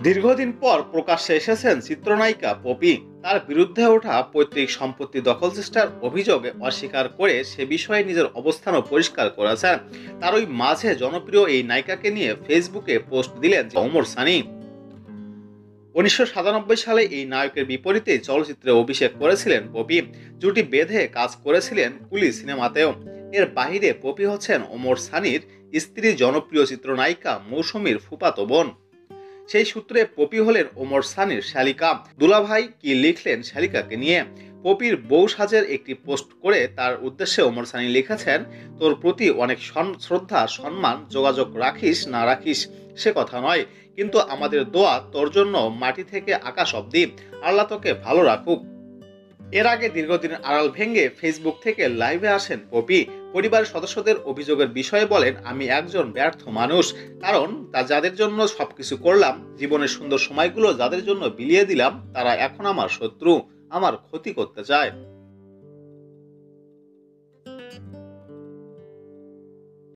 দীর্ঘদিন পর প্রকাশ্যে এসেছেন চিত্রনায়িকা পপি। তার বিরুদ্ধে ওঠা পৈতৃক সম্পত্তি দখল চেষ্টার অভিযোগে অস্বীকার করে সে বিষয়ে নিজের অবস্থানও পরিষ্কার করেছেন। তার ওই মাঝে জনপ্রিয় এই নায়িকাকে নিয়ে ফেসবুকে পোস্ট দিলেন ওমর সানি। 1997 সালে এই নায়কের বিপরীতে চলচ্চিত্রে অভিষেক করেছিলেন পপি। জুটি বেঁধে কাজ করেছিলেন কুলি সিনেমাতেও। এর বাইরে পপি হচ্ছেন ওমর সানির স্ত্রী, জনপ্রিয় চিত্রনায়িকা মৌসুমীর ফুফাতো বোন। সেই সূত্রে পপি হলেন ওমর সানির শালিকা। দুলাভাই কি লিখলেন শালিকাকে নিয়ে? পপির বউ সাজের একটি পোস্ট করে তার উদ্দেশ্যে ওমর সানি লিখেছেন, তোর প্রতি অনেক শ্রদ্ধা সম্মান, যোগাযোগ রাখিস না রাখিস সে কথা নয়, কিন্তু আমাদের দোয়া তোর জন্য মাটি থেকে আকাশ অব্দি। আল্লাহ তোকে ভালো রাখুক। এর আগে দীর্ঘদিন আড়াল ভেঙে ফেসবুক থেকে লাইভে আসেন পপি। পরিবারের সদস্যদের অভিযোগের বিষয়ে বলেন, আমি একজন ব্যর্থ মানুষ, কারণ তা যাদের জন্য সবকিছু করলাম, জীবনের সুন্দর সময়গুলো যাদের জন্য বিলিয়ে দিলাম, তারা এখন আমার শত্রু, আমার ক্ষতি করতে চায়।